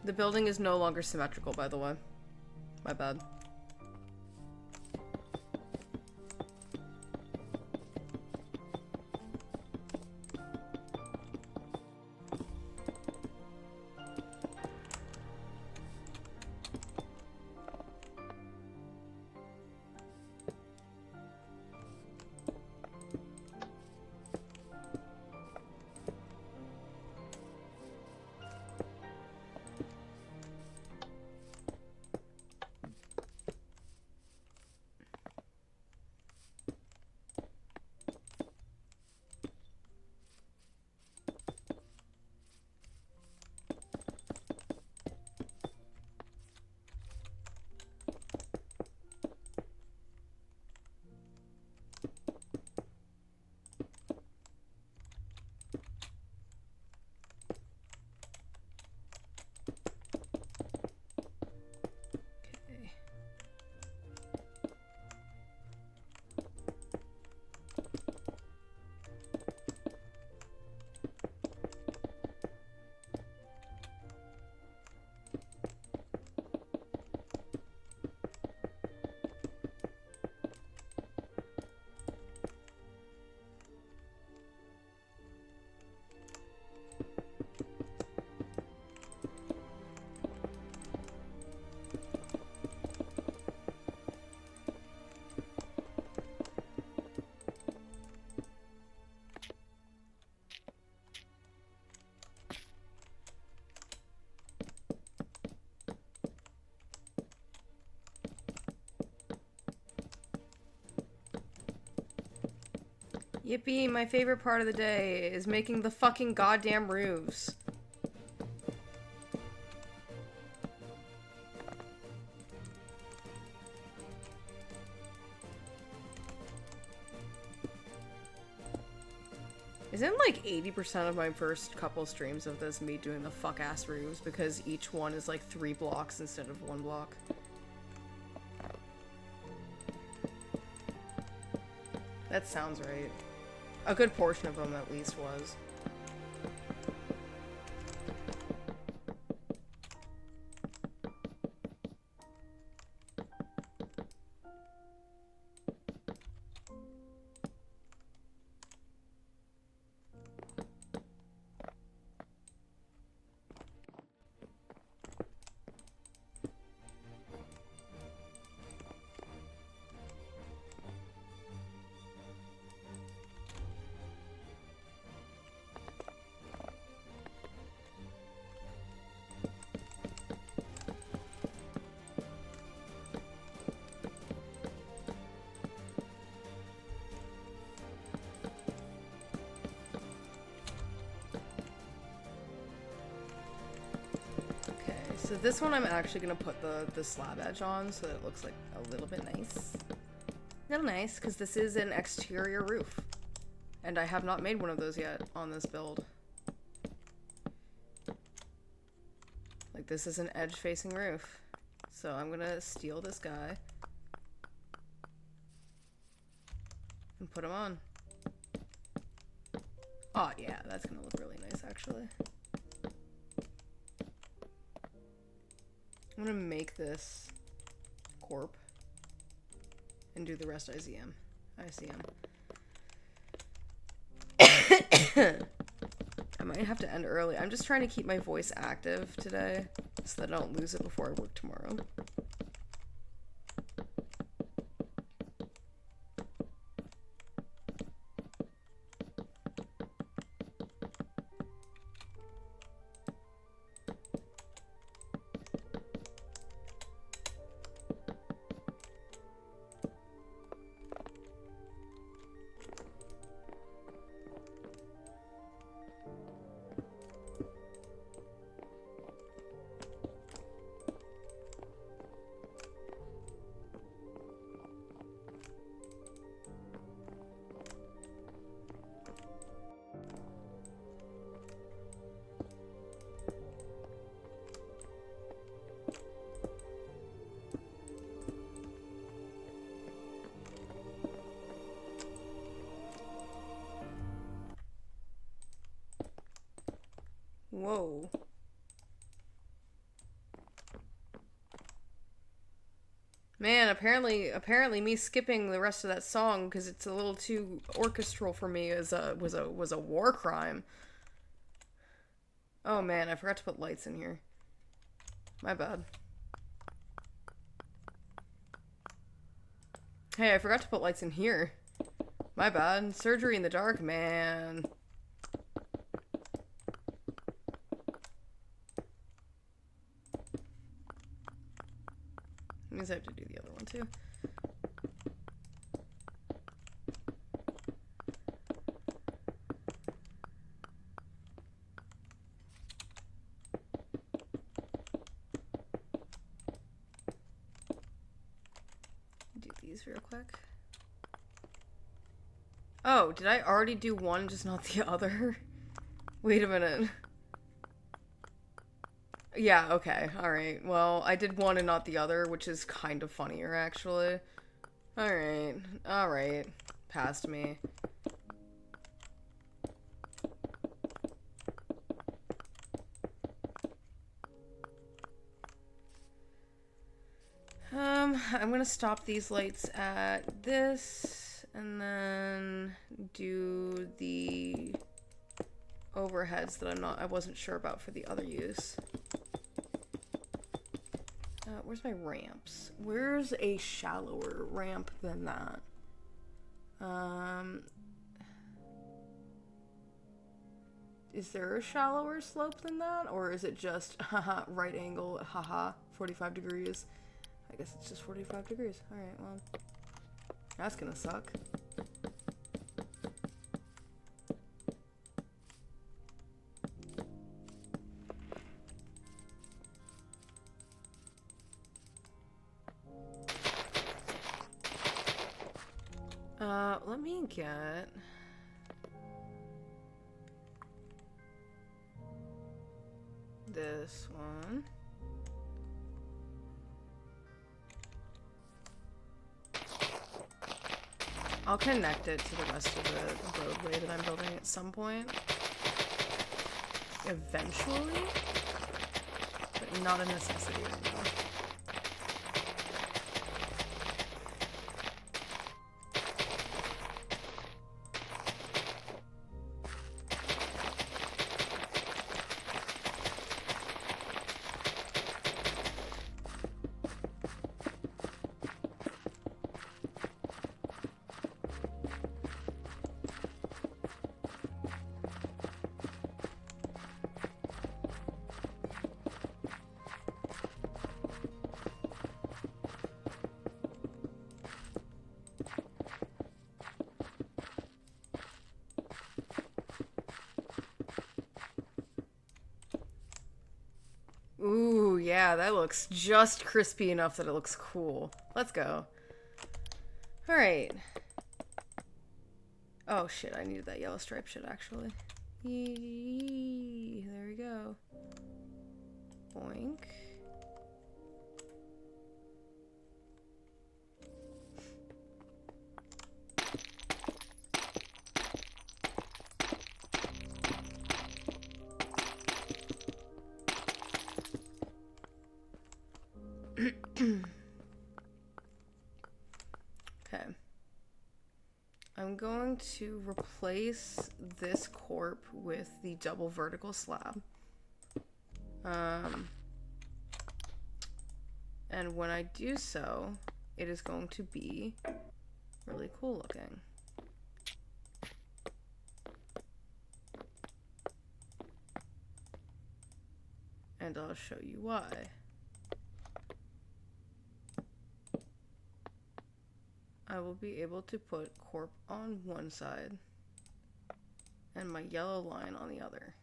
The building is no longer symmetrical, by the way. My bad. Yippee, my favorite part of the day is making the fucking goddamn roofs. Isn't like 80% of my first couple streams of this me doing the fuck-ass roofs because each one is like 3 blocks instead of 1 block? That sounds right. A good portion of them at least was. So this one I'm actually gonna put the slab edge on so that it looks like a little bit nice. A little nice, because this is an exterior roof. And I have not made one of those yet on this build. Like, this is an edge-facing roof. So I'm gonna steal this guy. And put him on. Oh yeah, that's gonna look really nice actually. I'm gonna make this corp and do the rest ICM. I might have to end early. I'm just trying to keep my voice active today so that I don't lose it before I work tomorrow. Whoa. Man, apparently me skipping the rest of that song because it's a little too orchestral for me was a war crime. Oh man, I forgot to put lights in here. My bad. Hey, I forgot to put lights in here. My bad. Surgery in the dark, man. Means I have to do the other one too. Do these real quick. Oh, did I already do one, just not the other? Wait a minute. Yeah, okay, alright. Well, I did one and not the other, which is kind of funnier, actually. Alright. Past me. I'm gonna stop these lights at this, and then do the overheads that I wasn't sure about for the other use. Where's my ramps? Where's a shallower ramp than that? Is there a shallower slope than that? Or is it just, haha, right angle, haha, 45 degrees? I guess it's just 45 degrees. Alright, well, that's gonna suck. Let me get... this one. I'll connect it to the rest of the roadway that I'm building at some point. Eventually. But not a necessity anymore. Ooh, yeah, that looks just crispy enough that it looks cool. Let's go. Alright. Oh shit, I needed that yellow stripe shit actually. Yee, there we go. Boink. Okay. I'm going to replace this corp with the double vertical slab. And when I do so, it is going to be really cool looking. And I'll show you why. I will be able to put corp on one side and my yellow line on the other.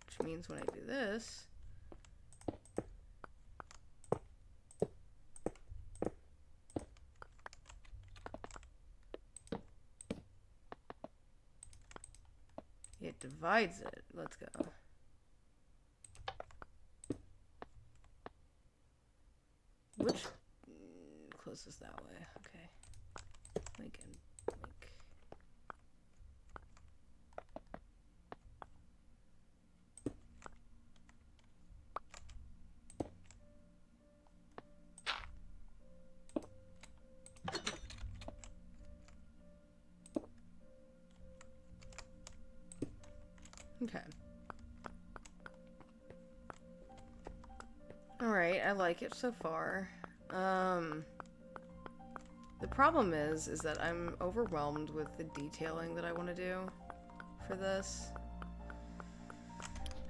Which means when I do this, it divides it. Let's go. Which closes that way? Okay. Link and link. Okay. Alright, I like it so far. The problem is that I'm overwhelmed with the detailing that I want to do for this.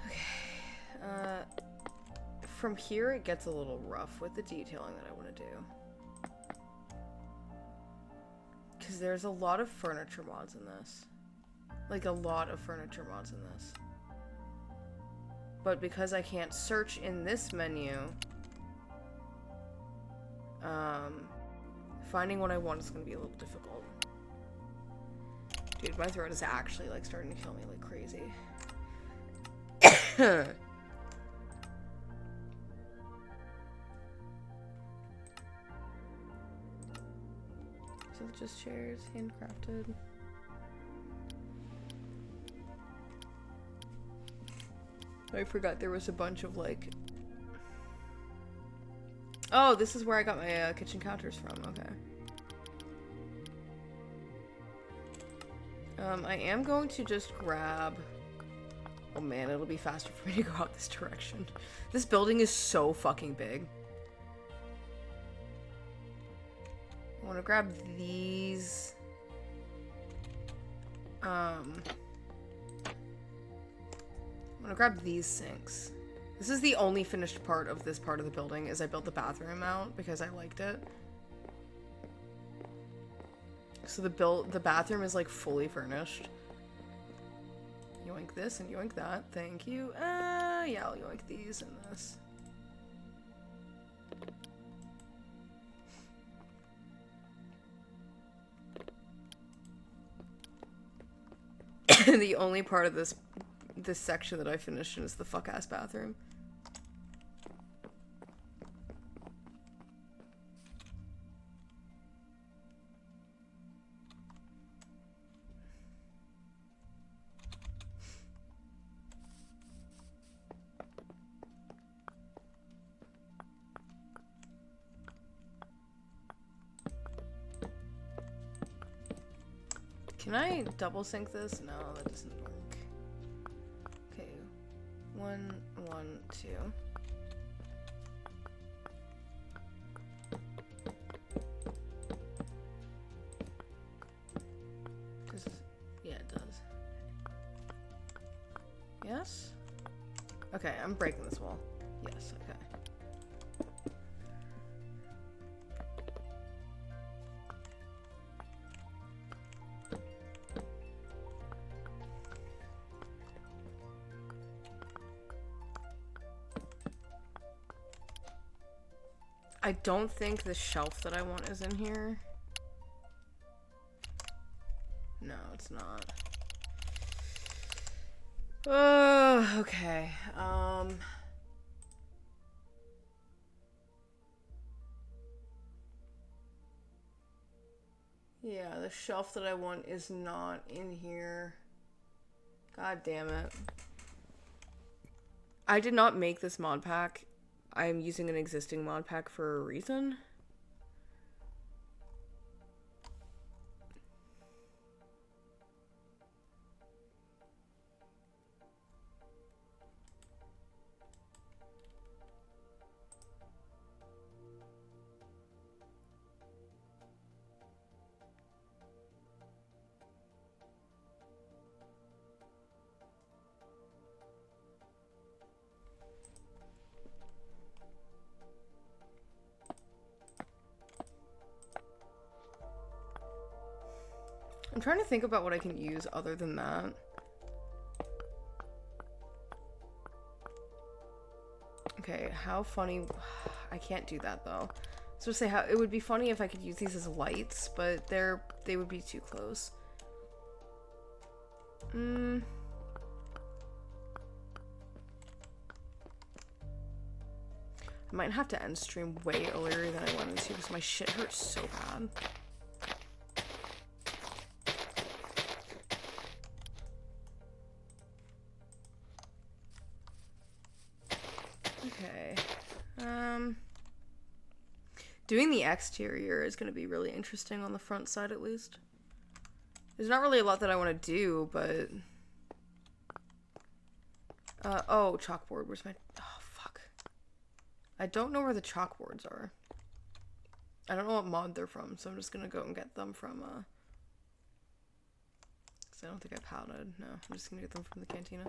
Okay. From here it gets a little rough with the detailing that I want to do. Because there's a lot of furniture mods in this. Like, a lot of furniture mods in this. But because I can't search in this menu, finding what I want is going to be a little difficult. Dude, my throat is actually, like, starting to kill me like crazy. So just chairs, handcrafted. I forgot there was a bunch of, like... Oh, this is where I got my kitchen counters from. Okay. I am going to just grab... Oh man, it'll be faster for me to go out this direction. This building is so fucking big. I want to grab these... I want to grab these sinks. This is the only finished part of this part of the building, is I built the bathroom out because I liked it. So the bathroom is like fully furnished. Yoink this and yoink that. Thank you. Yeah, I'll yoink these and this. The only part of this section that I finished is the fuck-ass bathroom. Can I double sync this? No, that doesn't work. Okay. 1, 1, 2. Yeah, it does. Yes? Okay, I'm breaking this wall. Yes, okay. I don't think the shelf that I want is in here. No, it's not. Okay. Yeah, the shelf that I want is not in here. God damn it. I did not make this mod pack. I'm using an existing mod pack for a reason. I'm trying to think about what I can use other than that. Okay, how funny... I can't do that, though. So say how it would be funny if I could use these as lights, but they would be too close. I might have to end stream way earlier than I wanted to because my shit hurts so bad. Okay. Doing the exterior is going to be really interesting on the front side, at least. There's not really a lot that I want to do, but... oh, chalkboard. Where's my... Oh, fuck. I don't know where the chalkboards are. I don't know what mod they're from, so I'm just going to go and get them from, because I don't think I've pouted. No, I'm just going to get them from the cantina.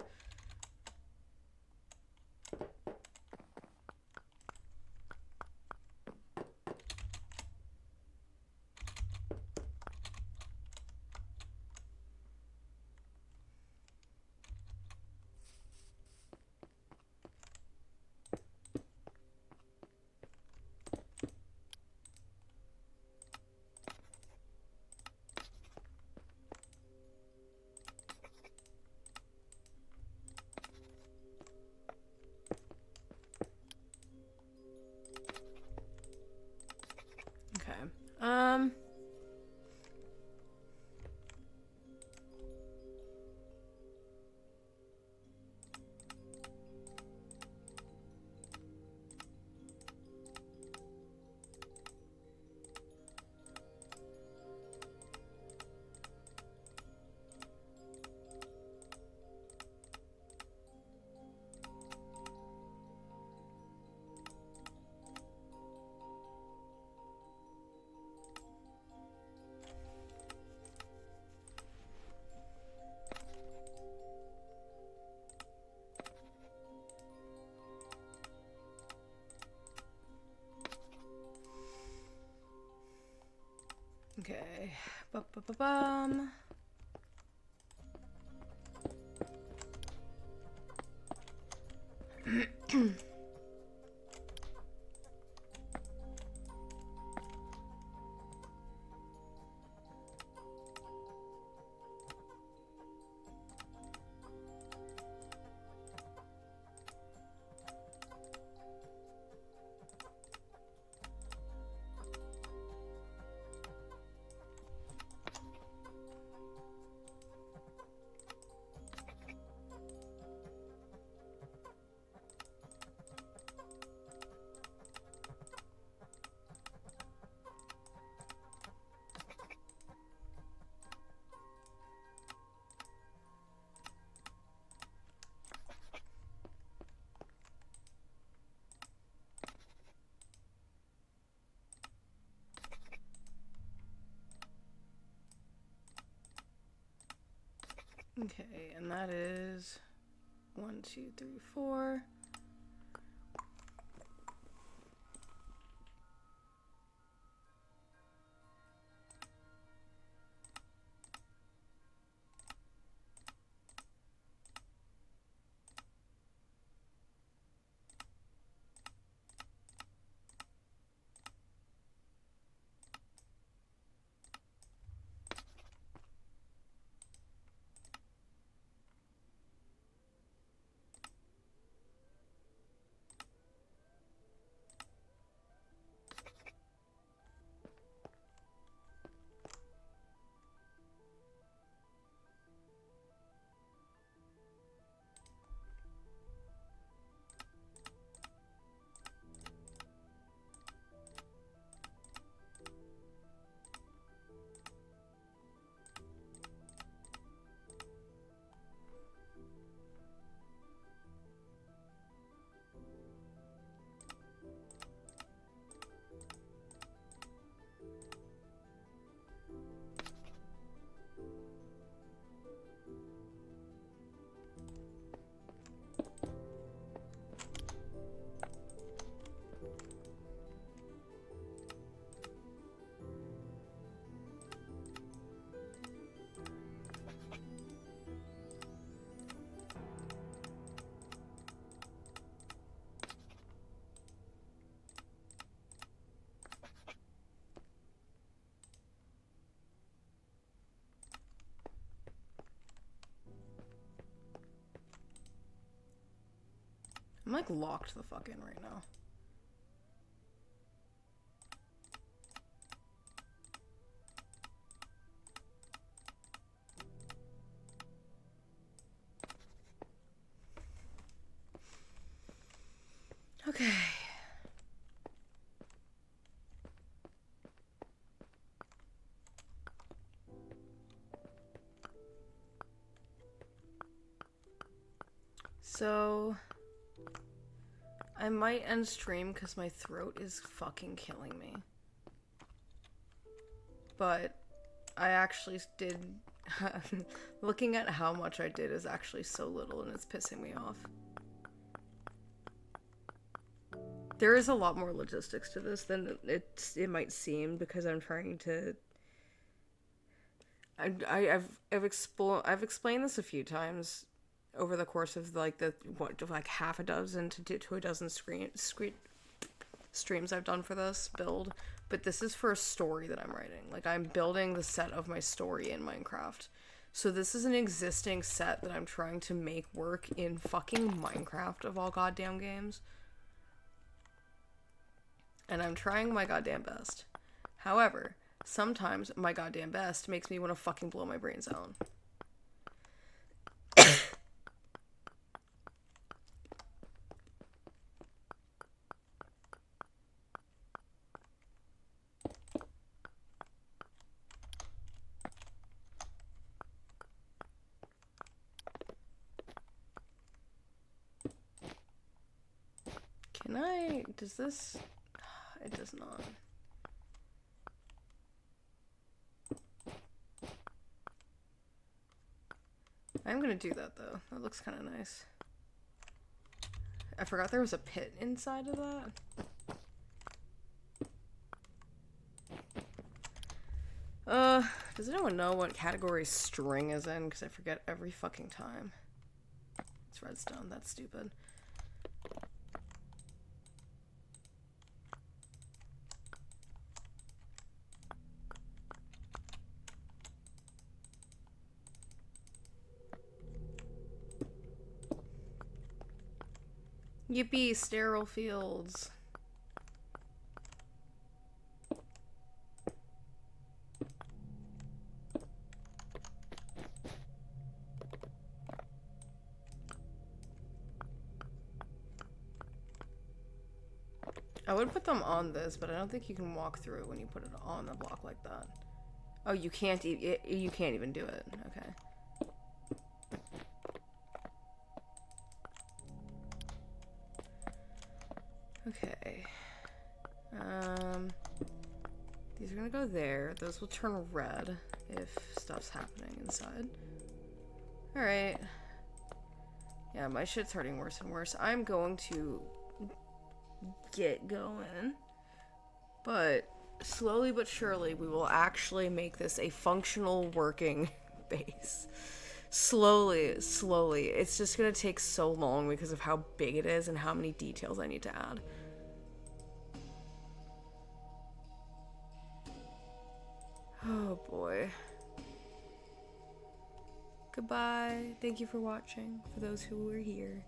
Okay. Ba-ba-ba-bum. Okay, and that is 1, 2, 3, 4. I'm like locked the fuck in right now. Okay. So I might end stream because my throat is fucking killing me. But I actually did... Looking at how much I did is actually so little and it's pissing me off. There is a lot more logistics to this than it might seem because I'm trying to... I've explained this a few times over the course of like half a dozen to a dozen streams I've done for this build, but this is for a story that I'm writing. Like, I'm building the set of my story in Minecraft. So this is an existing set that I'm trying to make work in fucking Minecraft of all goddamn games. And I'm trying my goddamn best. However, sometimes my goddamn best makes me want to fucking blow my brains out. Does this... It does not. I'm gonna do that though. That looks kind of nice. I forgot there was a pit inside of that. Does anyone know what category string is in? Because I forget every fucking time. It's redstone. That's stupid. Yippee, sterile fields. I would put them on this, but I don't think you can walk through it when you put it on the block like that. Oh, you can't you can't even do it. Okay. Okay. These are gonna go there. Those will turn red if stuff's happening inside. Alright. Yeah, my shit's hurting worse and worse. I'm going to get going. But slowly but surely, we will actually make this a functional working base. Slowly, slowly. It's just gonna take so long because of how big it is and how many details I need to add. Oh boy. Goodbye. Thank you for watching, for those who were here.